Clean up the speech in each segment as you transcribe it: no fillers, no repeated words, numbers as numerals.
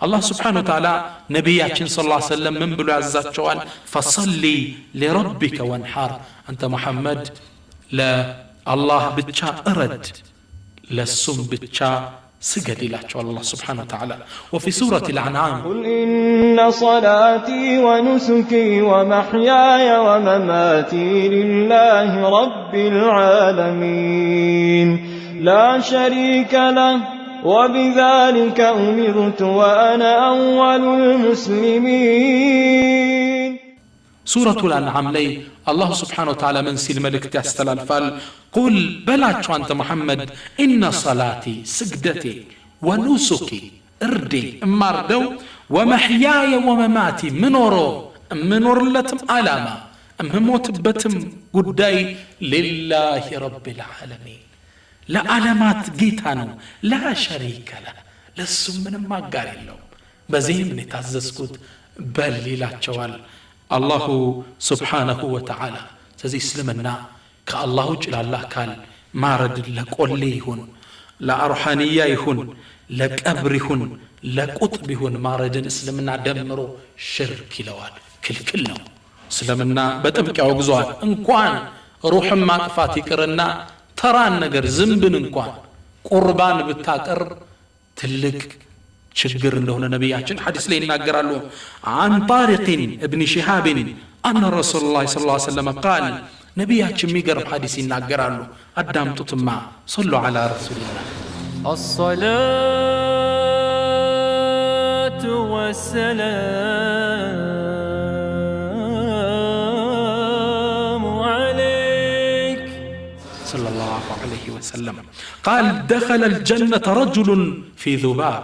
الله سبحانه وتعالى نبياتنا صلى الله عليه وسلم من بلو عزاتشوال فصلي لربك وانحار أنت محمد لا الله بتشا أرد للسم بتشا سجد الله الله سبحانه وتعالى. وفي سورة الأنعام قل إن صلاتي ونسكي ومحياي ومماتي لله رب العالمين لا شريك له وبذلك أمرت وأنا أول المسلمين. سورة الأنعام لي الله سبحانه وتعالى من سيل ملك تستل الفال قل بلاتشو أنت محمد إن صلاتي سجدتي ونسكي اردي ماردو ومحياي ومماتي منور لتم علامة موت بتم قداي لله رب العالمين لا علامات جيتانو لا شريك له لسم من ما قال له بزين نتعززكت بل لا جوال الله سبحانه وتعالى سزي اسلمنا كالله جل الله قال ما رد لك أوليهن لا أرحانية يهن لك أبرهن لك أطبهن ما رد اسلمنا دمرو شرك لوال كلنا اسلمنا بتبكي عقزوان انقوان روح ما قفاتي كرنا تران نجر زنبن انقوان قربان بتاكر تلك شجر እንደሆነ ነብያችን ሐዲስ ላይ ይናገራሉ عن طارق ابن شهاب ان رسول الله صلى الله عليه وسلم قال ነብያችን የሚገርም ሐዲስ ይናገራሉ አዳምጡትማ صلوا على رسول الله الصلاة والسلام عليك صلى الله عليه وسلم قال دخل الجنة رجل في ذباب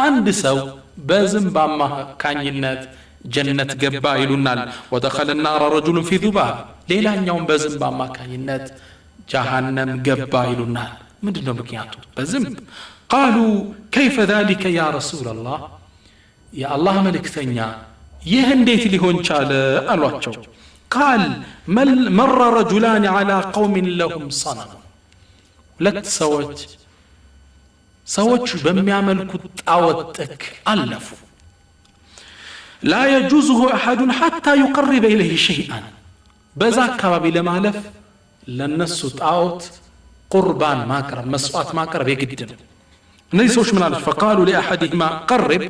عند سو بازم بما كانينات جنة جبا يلونال ودخل النار رجل في ذباب ليلا يوم بازم بما كانينات جهنم جبا يلونال مدنو مكياتو بازم قالوا كيف ذلك يا رسول الله يا الله ملك ثانيا يهنديت لهون شال الواتشو قال مر رجلان على قوم لهم صنم لك سوت بميعملكوا طاوتك ألفوا لا يجوزه أحد حتى يقرب إليه شيئا بذاك كبابي لمالف لنسو طاوت قربان ما قرب مسوات ما قرب يقدم نيسوش من الف فقالوا لأحدهما قرب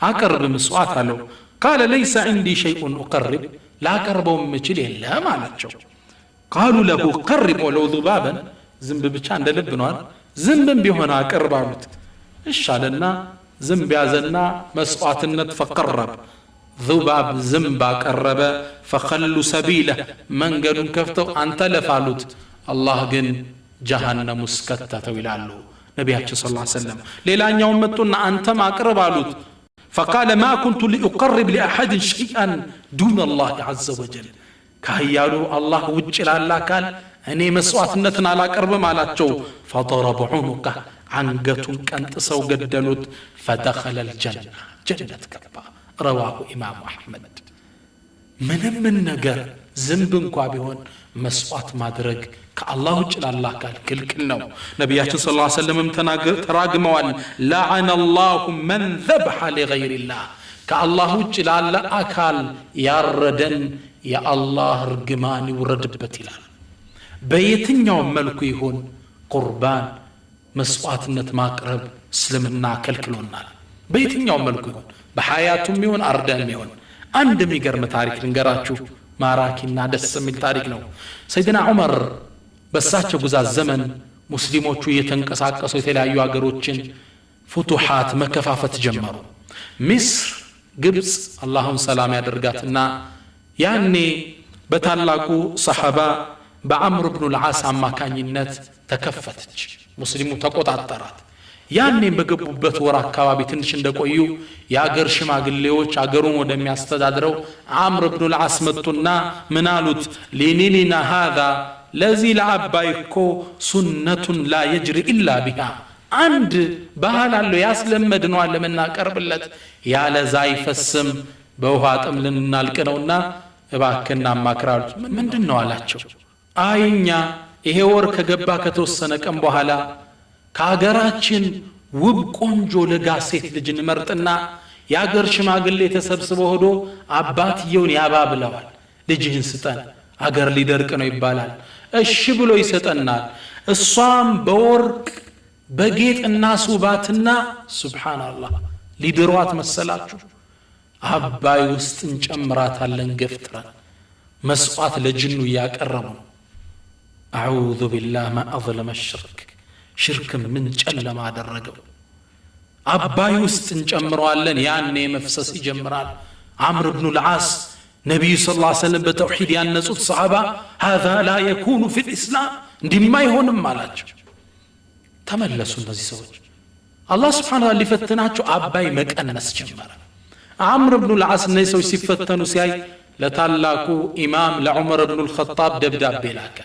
أقرب مسوات له قال ليس عندي شيء أقرب لا قربوا مجل إلا ما لتشو قالوا له قرب ولو ذبابا زنب بچان دلبنوان زنبن بيهونا قرباوت الشالنا زنب يازنا مسواتنت فقرب ذباب زنبا قرب فخلوا سبيله من قالوا كفتو انت لفالوت الله جن جهنم مسكتته يلالو نبياتنا صلى الله عليه وسلم ليلا يوم متنا انت ما قربالوت فقال ما كنت لأقرب لأحد شيئا دون الله عز وجل كهيالو الله وجل الله قال أني مسواتنتنا على قرب مالاتشو فضرب عنقه عنقتون كانت سو قدلوت فدخل الجنة جنة كبا رواه إمام أحمد من نجر زنبن كوابيهون مسوات مادرق كالله وجل الله قال كل نبياتنا صلى الله عليه وسلم تراجموان لعن الله من ذبح لغير الله كالله وجل الله أكال ياردن يا الله رجماني وردبت لال بيتنيوم ملكو يهون قربان مسواتنت ماقرب سلمنا كلكلونال بيتنيوم ملكو يهون بحياتهم يهون أردان يهون عندما يقرم تاريخ نقراتشو ماراكينا دس من تاريخ نو سيدنا عمر بساتشو قزاز زمن مسلموچو يتنقساقسو يتلايو አገሮችን فتوحات مكفافة جمروا مصر ግብጽ اللهم سلام ያደርጋትና ያኔ በታላቁ صحابه بعمر بن العاص አማካኝነት ተከፈተች ሙስሊሙ ተቆጣጣራት ያኔ በገቡበት ወራ አካባቢ ትንሽ እንደቆዩ ያገር ሽማግሌዎች አገሩን ወደሚያስተዳድረው عمر بن العاص መጡና ምን አሉት لينينا هذا الذي لعبايكو سنة لا يجري إلا بها عند بحالالو ያስለመድነው ለምናቀርብለት ያለ ዛይፈስም በውሃ ጠምልን እናልቀነውና እባክና ማክራሉት ምንድነው አላቸው አይኛ ይሄ ወር ከገባ ከተወሰነ ቀን በኋላ ከሀገራችን ውብ ቆንጆ ለጋ ሴት ልጅ እንመርጥና ያገር ሽማግሌ ተሰብስበው ሆዶ አባትየውን ያባብለዋል። ልጅህን ስጠን አገር ሊደርቅ ነው ይባላል። እሺ ብሎ ይሰጠናል። እሷም በወርቅ በጌጥና ሱባትና ሱብሃንአላህ ሊድሯት መሰላችሁ። አባይ ውስጥ እንጨምራታለን ገፍትረን መስዋዕት ለጅኑ ያቀረቡ። አዑዙ ቢላህ ማ አظلم الشرك ሽርክ ምን ጨለማ አደረገው። አባይ ውስጥ እንጨምረዋለን። ያኔ መፍሰስ ይጀምራል። عمرو بن العاص ነብዩ ሰለላሁ ዐለይሂ ወሰለም በተውሂድ ያነጹት ሰሃባ هذا لا يكون في الاسلام እንዲማ ይሆንም አላቸው። ተመለሱ እነዚህ ሰዎች። አላህ Subhanahu Wa ሊፈትናቸው አባይ መቀነስ ጀመረ። عمرو بن العاص እነዚህ ሰዎች ሲፈተኑ ሲያይ ለታላቁ ኢማም ለዑመር ኢብኑ አልኸጣብ ደብዳቤ ላከ።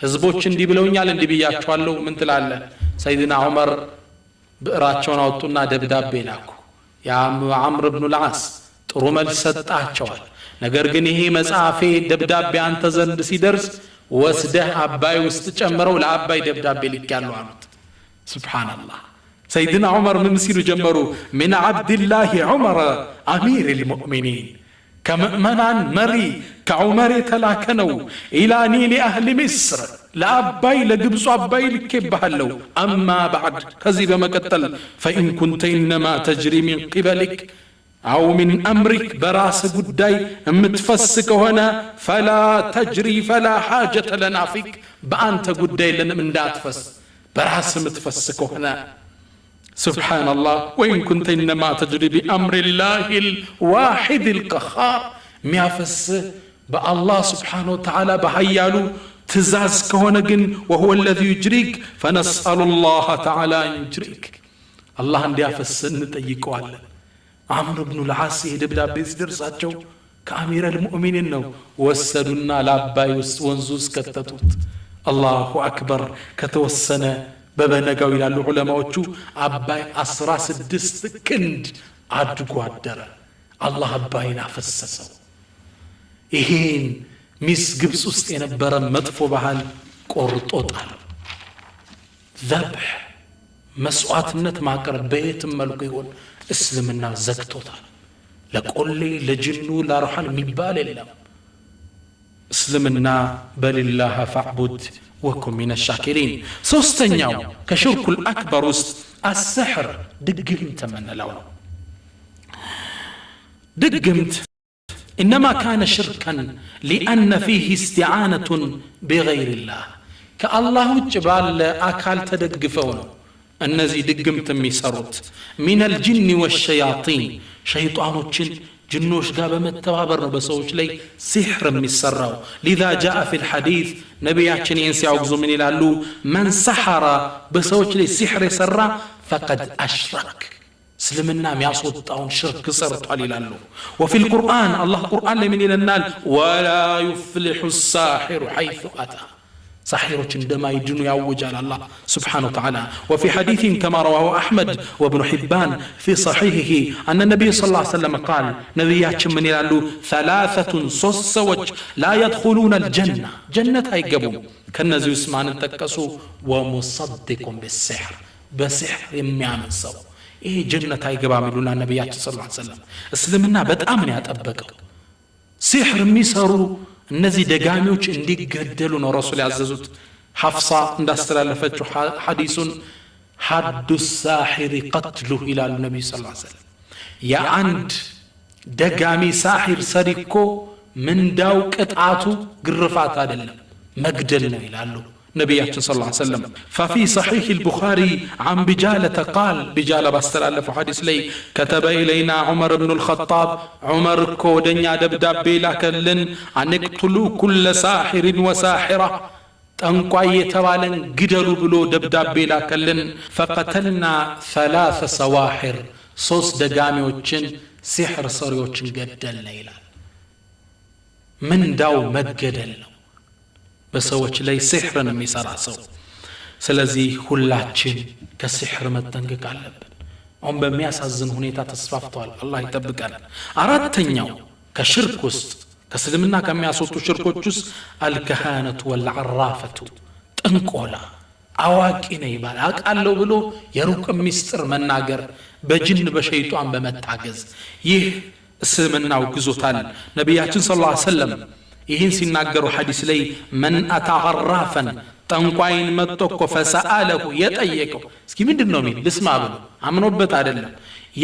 ህዝቦች እንዲህ ብለውኛል እንዲህ ብያቸዋለሁ ምን ትላለህ? ሰይድና ዑመር ብዕራቸውን አወጡና ደብዳቤ ላኩ። ያ عمرو بن العاص ጥሩ መልስ ሰጣቸዋል። ነገር ግን ይሄ መጽሐፌ ደብዳቤ አንተ ዘንድ ሲደርስ ወስደህ አባይ ውስጥ ጨምረው ለአባይ ደብዳቤ ልኬያለሁ አሉት። ሱብሃንአላህ ሰይድና ዑመር ምን ሲሉ ጀመሩ? من عبد الله عمر امير المؤمنين كمؤمنان مري كعمر تلاكنو الى نيل اهل مصر لأباي لقبص أباي لكبهلو أما بعد كذب مقتل فإن كنت إنما تجري من قبلك أو من أمرك براس قداي متفسك هنا فلا تجري فلا حاجة لنا فيك بأنت قداي لنا من داتفس براس متفسك هنا سبحان الله وإن كنت إنما تجري بأمر الله الواحد القهار ميافس بالله سبحانه وتعالى بحيالو تزاز كهونجن وهو الذي يجريك فنسأل الله تعالى أن يجريك الله عندي أفس نتيجوا على عمرو بن العاص دبدابي درساتشو كأمير المؤمنين نو وسدنا لعباي ونزوز كتتوت الله أكبر كتوسنا ببنقاو إلى العلماء وشو أباي أسراس الدست كند عدقوا الدرة الله أباي نفسسو إهين ሚስ ግብጽ ውስጥ የነበረ መጥፎ ባህል ቆርጦታል። ذبح መስዋዕትነት ማቅረብ በየትም መልኩ ይሁን እስልምና ዘግቶታል። ለቆሌ ለጅኑ ለሩሐን የሚባል የለም። እስልምና በሊላህ ፈዕቡድ ወኩን ሚነ ሻኪሪን። ሶስተኛው ከሽርኩል አክበር ውስጥ አስሕር ድግምት የምንለው ነው። ድግምት إنما كان شركا لأن فيه استعانة بغير الله كالله جبال أكال تدقفون النزي دقمت ميسروت من الجن والشياطين شيطان الجن جنوش قاب متوابر بسوش لي سحر ميسراو لذا جاء في الحديث نبياتشن ينسي عقزو من الالو من سحر بسوش لي سحر سرا فقد أشرك سلمنا مياسوطاون شرك سرطال يلالو. وفي القرآن الله قرآن لمن يلنال ولا يفلح الساحر حيث أتى ساحرة عندما يجنوا يوجال الله سبحانه وتعالى. وفي حديث كما رواه أحمد وابن حبان في صحيحه أن النبي صلى الله عليه وسلم قال نبيات من يلالو ثلاثة صوصوج لا يدخلون الجنة جنة هيقبوا كالنزي اسمان التكسو ومصدق بالسحر بسحر يميعمل سو ይሄ ጀነት አይገባም ይሉና ነብያችን ሰለላሁ ዐለይሂ ወሰለም። እስልምና በጣም ነው ያጠበቀው። ሲህር የሚሰሩ እነዚህ ደጋሚዎች እንዲገደሉ ነው ረሱል ያዘዙት። ሐፍሳ እንዳስተላለፈችው ሐዲሱን ሐዱ ሳሒር ቀትሉ ይላሉ ነብዩ ሰለላሁ ዐለይሂ ወሰለም። የአንድ ደጋሚ ሳሒር ሰሪኮ ምንዳው ቅጣቱ ግርፋት አይደለም መግደል ነው ይላሉ نبياتنا صلى الله عليه وسلم. ففي صحيح البخاري عن بجالة قال بجالة باستلالف حديث لي كتب إلينا عمر بن الخطاب عمر كودنيا دبداب لكلن أن اقتلوا كل ساحر وساحرة تنقوي يتوالن قدروا بلو دبداب لكلن فقتلنا 3 سواحر صوص دقامي وچن سحر صري وچن قدل ليلا من داو مقدل በሰዎች ላይ ሲህርን የሚሰራ ሰው። ስለዚህ ሁላችን ከሲህር መጠንቀቅ አለብን። አሁን በሚያሳዝን ሁኔታ ተስፋፍቷል። አላህ ይጠብቀን። አራተኛው ከሽርክ ውስጥ ከእስልምና ከሚያስወጡ ሽርኮች ውስጥ አልከሃነቱ ወልዓራፈቱ ጥንቆላ፣ አዋቂ ነኝ ይባል አቃለው ብሎ የሩቅ ሚስጥር መናገር በጅን በሸይጣን በመታገዝ ይህ እስልምናው ግዞታል ነብያችን ሰለላሁ ዐለይሂ ወሰለም ይህን ሲናገሩ ሐዲስ ላይ መን አተዓራፈን ጠንቋይን መጥቶ ፈሰአለሁ የጠየቀው እስኪ ምንድነው ሚል ልስማ ብሎ አምኖበት አይደለም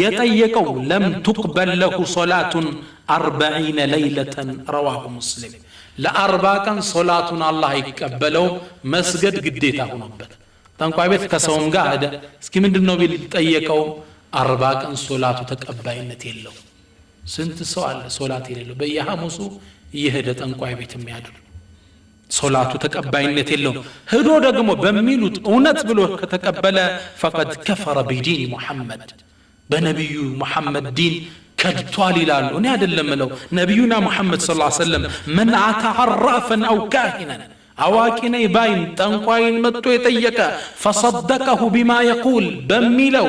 የጠየቀው ለም تقبل له صلاه 40 ليله رواه مسلم ለ40 ቀን ሶላቱን አላህ ይቀበለው መስገድ ግዴታ ሆኖበት ጠንቋይ ቤት ከሰውም ጋር ሄደ እስኪ ምንድነው ቢል ጠየቀው 40 ቀን ሶላቱ ተቀባይነት የለው ስንት ሰው አለ ሶላት የሌለው በየሐሙሱ ይሄደ ጠንቋይ ቤት የሚያድር ሶላቱ ተቀባይነት የለው ሄዶ ደግሞ በሚሉት እውነት ብሎ ከተቀበለ فقد كفر بدين محمد በነብዩ መሐመድ ዲን ከድቷል ይላሉ እኔ አይደለም ነው ነብዩና መሐመድ ሰለላሁ ዐለይሂ ወሰለም من عرفا او كاهنا አዋቂ ነኝ ባይን ጠንቋይን መጥቶ የጠየቀ فصدقه بما يقول በሚለው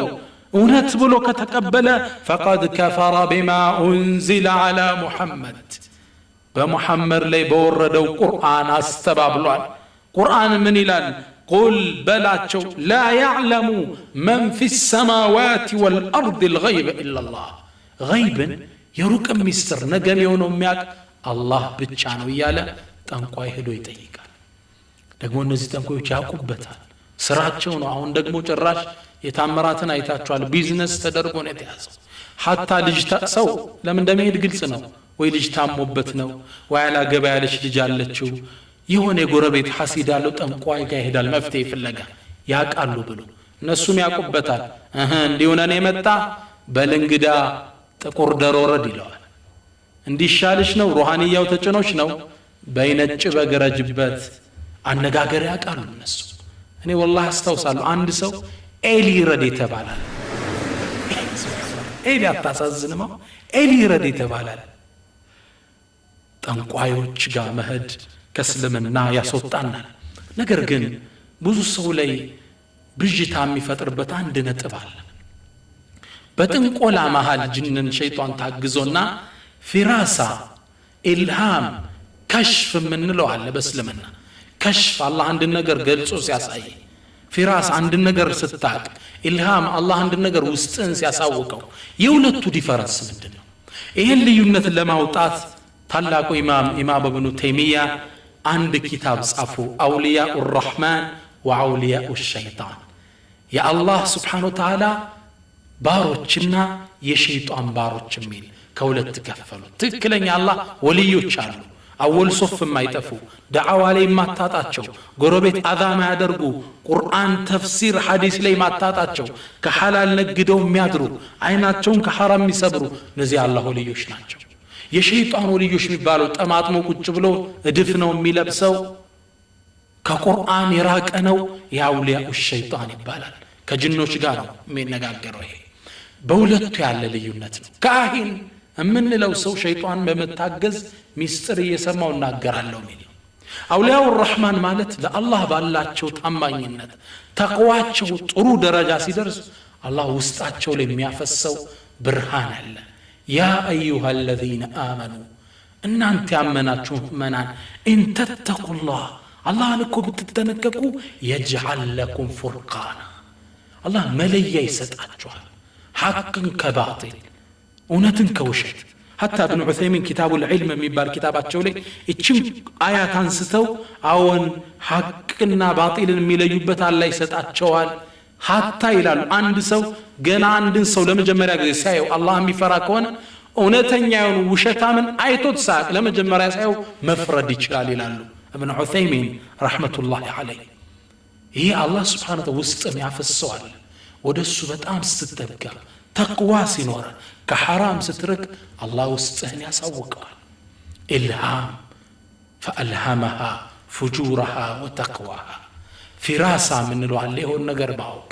እውነት ብሎ ከተቀበለ فقد كفر بما انزل على محمد በሙሐመድ ላይ በወረደው ቁርአን አስተባብሏል ቁርአን ምን ይላል قل بلاچو لا يعلم من في السماوات والارض الغيب الا الله غيبا يروق مستر ነገር የሆነው የሚያቅ አላህ ብቻ ነው ይያለ ጠንቋይ ሄዶ ይጠይቃል ደግሞ እነዚህ ጠንቋዮች ያቁበታል ስራቸው ነው አሁን ደግሞ ጭራሽ የታመራትን አይታችኋል ቢዝነስ ተደርጎ ነው የተያዘው hatta ልጅ ታሰው ለምን እንደሚሄድ ግልጽ ነው ወይ ልጅ ታሞበት ነው ወይ አላገባ ያለች ልጅ አለችው የሆነ የጎረቤት ሐሲድ አለው ጠንቋይ ጋር ይሄዳል መፍትሄ ፍለጋ ያቃሉ ብሎ እነሱም ያቁበታል እንዲሆነ ነው የመጣ በልንግዳ ጥቁር ደሮረድ ይለዋል እንዲሻልሽ ነው ሩሃንያው ተጭኖች ነው በይነጭ በገረጅበት አነጋገር ያቃሉ እነሱ እኔ والله አስተውሳለሁ አንድ ሰው ኤሊ ረድ ይተባላል ኤሊ አታሳዝንም ኤሊ ረድ ይተባላል ጠንቋዮች ጋር መሄድ ከእስልምና ያስወጣናል ነገር ግን ብዙ ሰው ላይ ብጅታ የሚፈጥርበት አንድ ነጥብ አለ በጥንቆላ መሃል ጅንን ሸይጣን ታግዞና ፊራሳ ኢልሃም ከሽፍ ምንለው አለ በእስልምና ከሽፍ አላህ አንድ ነገር ገልጾ ሲያሳይ ፊራስ አንድ ነገር ስታቅ ኢልሃም አላህ አንድ ነገር ውስጥን ሲያሳውቀው የሁለቱ ዲፈረንስ ምንድነው ይሄን ልዩነት ለማውጣት ታላቁ ኢማም ኢብኑ ተይሚያ አንድ ኪታብ ጻፉ አውሊያኡ الرحمن ወአውሊያኡ الشيطان የአላህ Subhanahu Wa Ta'ala ባሮችና የሸይጣን ባሮች የሚል ከሁለት ከፈሉ ትክክለኛ አላህ ወልዮች አሉ አወል ሶፍ የማይጠፉ ዳዓዋ ላይ ማታጣቸው ጎረቤት አዛማ ያደርጉ ቁርአን ተፍሲር ሐዲስ ላይ ማታጣቸው ከሐላል ነግደው የሚያድሩ አይናቸውን ከሐራም የሚሰብሩ እነዚህ አላህ ወልዮች ናቸው የሸይጣን ወልዮች የሚባለው ጠማጥሞ ቁጭ ብሎ እድፍ ነው የሚለብሰው ከቁርአን የራቀ ነው ያውሊያኡ الشيطان ይባላል ከጅኖች ጋር ነው የሚነጋገረው ይሄ በሁለቱ ያለ ልዩነት ነው ካህን እምንለው ሰው ሸይጣን በመታገዝ ሚስጥር እየሰማው እናገራለሁ ሚል አውሊያኡ الرحمن ማለት ለአላህ ባላቸው ታማኝነት ተቅዋቸው ጥሩ ደረጃ ሲደርስ አላህ ውስጣቸው ላይ የሚያፈሰው ብርሃን አለ يا أيها الذين آمنوا إن أنت يأمناتوا منان إن تتقوا الله لكم بتتنككوا يجعل لكم فرقانا الله مليا يسطعچوا حق كباطل ونتن كوشت حتى ابن عثيمين كتاب العلم የሚባል ኪታባቸው ላይ እቺም አያት አንስተው አዎን ሐቅና ባጢልን የሚለዩበት አላህ ይሰጣቸዋል حتى ይላሉ አንድ ሰው ገና አንድን ሰው ለመጀመሪያ ጊዜ ሳይው አላህ የሚፈራ ከሆነ እውነተኛውን ውሸታምን አይቶት ሳቅ ለመጀመሪያ ሳይው መፍረድ ይችላል ይላሉ ابن عثيمين رحمة الله عليه ይሄ አላህ Subhanahu Wa Ta'ala ውስጥን ያፈሰዋል ወደሱ በጣም ስትጠጋ ተቅዋ ሲኖር ከሐራም ስትርቅ አላህ ውስጥህን ያሳውቀዋል ኢልሃም فألهمها فجورها وتقواها ፊራሳ ምን ነው አለ ይሁን ነገር ባውቅ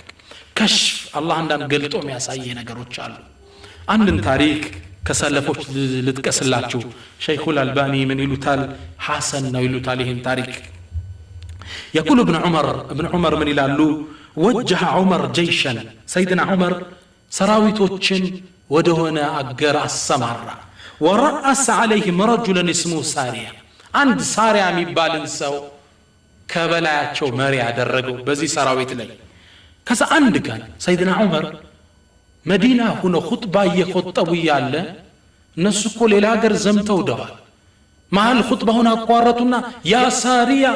ከሽፍ አላህ አንዳንድ ገልጦ የሚያሳየ ነገሮች አሉ አንድን ታሪክ ከሰለፎች ልጥቀስላችሁ ሸይኹል አልባኒ ምን ይሉታል ሐሰን ነው ይሉታል ይሄን ታሪክ يقول ابن عمر من ይላሉ وجه عمر جيشا سيدنا عمر ሰራዊቶችን ወደሆነ አገር አሰማራ ورأس عليهم رجلا اسمه ساريا عند ساريا የሚባልን ሰው ከበላያቸው መሪ ያደረገው በዚህ ሰራዊት ላይ ከዛ አንድ ቀን ሰይድና ዑመር መዲና ሆኖ ኹጥባ እየኸጠቡ ያለ እነሱ እኮ ሌላ ሀገር ዘምተው ደዋል መሃል ኹጥባውን አቋረጡና ያ ሳሪያ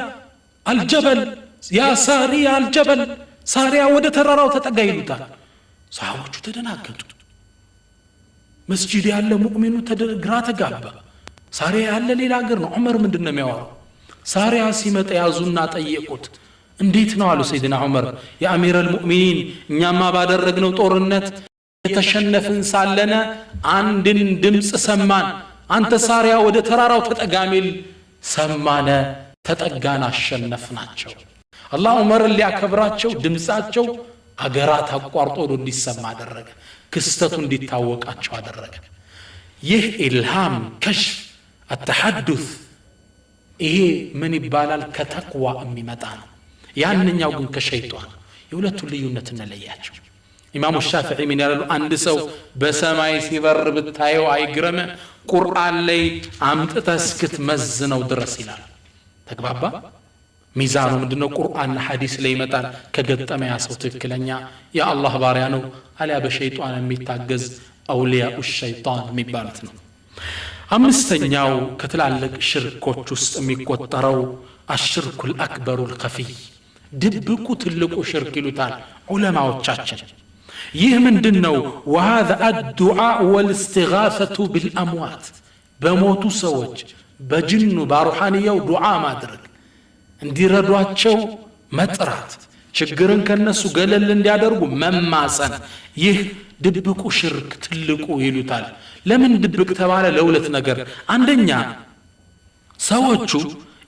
አልጀበል ያ ሳሪያ አልጀበል ሳሪያ ወደ ተራራው ተጠጋ ይሉታል ሰሃቦቹ ተደናገጡ መስጂድ ያለ ሙእሚኑ ግራ ተጋባ ሳሪያ ያለ ሌላ ሀገር ነው ዑመር ምንድነው የሚያወራው ሳሪያ ሲመጣ ያዙና ጠየቁት እንዴት ነው አሉ ሰይድና ዑመር የአሚር አልሙእሚኒን እኛማ ባደረግነው ጦርነት የተሸነፍን ሳለነ አንድን ድምጽ ሰማን አንተ ሳሪያ ወደ ተራራው ተጠጋሚል ሰማነ ተጠጋን አሸነፍናቸው አላህ ዑመር ሊያከብራቸው ድምጻቸው አገራት አቋርጦ እንዲሰማ አደረገ ክስተቱ እንዲታወቃቸው አደረገ ይህ ኢልሃም ከሽፍ التحدث ይሄ ምን ይባላል ከተቅዋ የሚመጣ ነው ያንኛው ግን ከሸይጣን የሁለቱ ልዩነት እንለያቸው ኢማሙ ሻፊዒ ምን ያላሉ አንድ ሰው በሰማይ ሲበር ብታየው አይግረም ቁርአን ላይ አምጥተህ እስክትመዝነው ድረስ ይላል ተግባባ ሚዛኑ ምንድነው ቁርአንና ሐዲስ ላይ ይመጣል ከገጠመ ያ ሰው ትክክለኛ የአላህ ባሪያ ነው አልያ በሸይጣን የሚታገዝ አውሊያኡ ሸይጣን የሚባሉት ነው አምስተኛው ከትላልቅ ሽርኮች ውስጥ የሚቆጠረው አሽርኩል አክበሩል ኸፊ ድብቁ ትልቁ ሽርክ ይሉታል ዑለማዎቻችን ይህ ምንድነው وهذا الدعاء والاستغاثة بالاموات በሞቱ ሰዎች በጅኑ ባሩሃንያው ዱዓ ማድረግ እንዲረዷቸው መጥራት ችግርን ከነሱ ገለል እንዲያደርጉ መማፀን ይህ ድብቁ ሽርክ ትልቁ ይሉታል ለምን ድብቅ ተባለ ለሁለት ነገር አንደኛ ሰዎቹ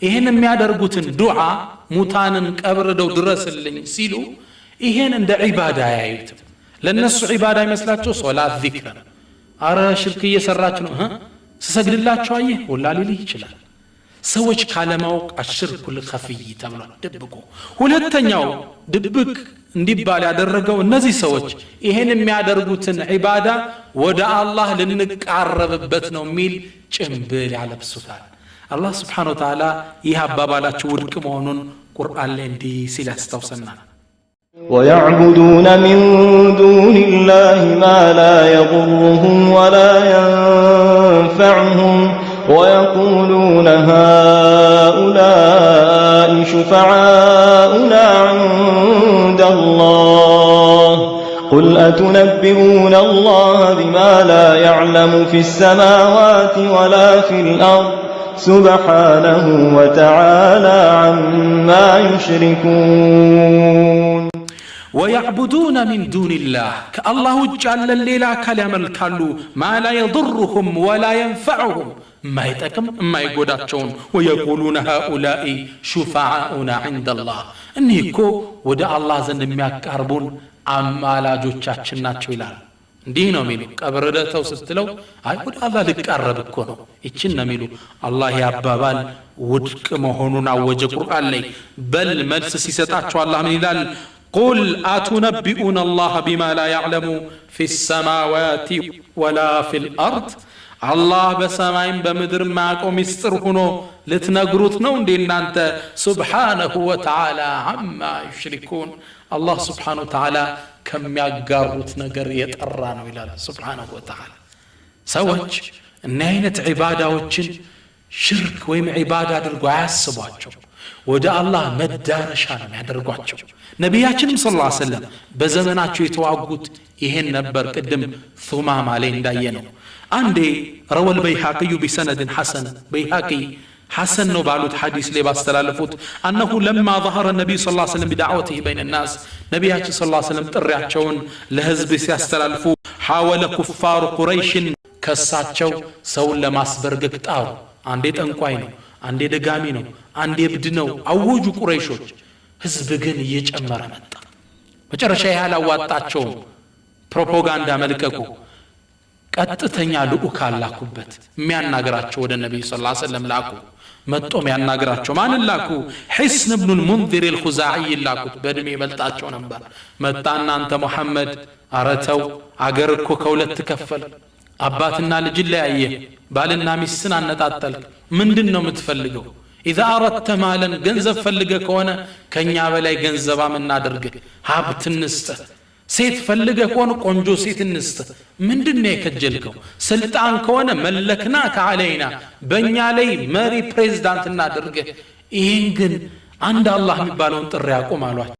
ይሄን የሚያደርጉትን ዱዓ ሙታንን ቀብረው ድረስልኝ ሲሉ ይሄን እንደ ዒባዳ ያዩት ለነሱ ዒባዳ ይመስላቸው ሶላት ዚክር አረ ሽርክ እየሰራች ነው ሰግድላቸው አየ ወላ ሊልህ ይችላል ሰዎች ካለማውቅ አሽርኩል ኸፊይ ተብሏል ድብቁ ሁለተኛው ድብቅ እንዲባል ያደረገው እነዚህ ሰዎች ይሄን የሚያደርጉትን ዒባዳ ወደ አላህ ልንቃረብበት ነው ሚል ጭምብል ያለብሱታል አላህ Subhanahu Wa Ta'ala ይህ አባባላቸው ውድቅ መሆኑን ቁርአን ላይ እንዲህ ሲል ያስታውሰናል ويعبدون من دون الله ما لا يضرهم ولا ينفعهم ويقولون هؤلاء شفعاؤنا عند الله قل أتنبئون الله بما لا يعلم في السماوات ولا في الأرض سبحانه وتعالى عما يشركون ويعبدون من دون الله كالله جل الليل كلام كالو ما لا يضرهم ولا ينفعهم ما يتكم ما يقوداتهم ويقولون هؤلاء شفعاؤنا عند الله انيكو ودع الله زند የሚያቀርቡን አማላጆቻችን ናቸው ይላል እንዲህ ነው የሚሉ ቀብረደተው ስትለው አይ ወደ አላህ ልቀርብ እኮ ነው እቺን ነው የሚሉ አላህ ያባባል ውድቅ መሆኑን አወጀ ቁርአን ላይ በል መልስ ሲሰጣቸው አላህ ምን ይላል قل أتنبئون الله بما لا يعلم في السماوات ولا في الأرض الله بسماين بمدر معكم مستر هنا لتنقروت نون دين أنت سبحانه وتعالى عما يشركون الله سبحانه وتعالى كم يقاروت نقر يتقران إلى سبحانه وتعالى سوج النهينة عبادة وجن شرك ويم عبادة درقوا عاسباتشو ወደ አላህ መዳረሻ ነው ያደርጓቸው ነብያችንም ሰለላሁ ዐለይሂ ወሰለም በዘመናቸው የተዋጉት ይሄን ነበር ቅድም ሱማማ ላይ እንዳየነው አንዴ ረወል በይሃቂ بسند حسن በይሃቂ حسن ነው ባሉት ሐዲስ ላይ ባስተላለፉት انه لما ظهر النبي صلى الله عليه وسلم بدعوته بين الناس ነብያችን ሰለላሁ ዐለይሂ ወሰለም ጥሪያቸውን ለህዝብ ሲያስተላልፉ حاول كفار قريش ከሳቸው ሰውን ለማስበርገግ ጣሩ አንዴ ጠንቋይ ነው አንዴ ደጋሚ ነው አንዴ እብድ ነው አወጁ ቁረይሾች ህዝብ ግን እየጨመረ መጣ መጨረሻ ያላዋጣቸው ፕሮፓጋንዳ መልቀቁ ቀጥተኛ ልኡክ አላኩበት የሚያናግራቸው ወደ ነብዩ ሰለላሁ ዐለይሂ ወሰለም ላኩ መጥቶም ያናግራቸው ማን ላኩ ሒስን ኢብኑ المنذر الخزاعي ላኩት በእድሜ ይበልጣቸው ነበር መጣና አንተ መሐመድ አረተው አገር እኮ ከሁለት ተከፈለ አባትና ልጅ ለያየ ባልና ሚስትን አነጣጣልክ ምንድነው የምትፈልገው إذا أردت مالا ገንዘብ ፈልገ ከሆነ ከኛ በላይ ገንዘባም እናድርግ ሀብት እንስጥ ሴት ፈልገ ከሆነ ቆንጆ ሴት እንስጥ ምንድነው የከጀልከው ስልጣን ከሆነ መለክና ከዓለይና በእኛ ላይ መሪ ፕሬዝዳንት እናድርግ ይሄን ግን አንድ አላህ የሚባለውን ጥሪ ያቆም አሏቸው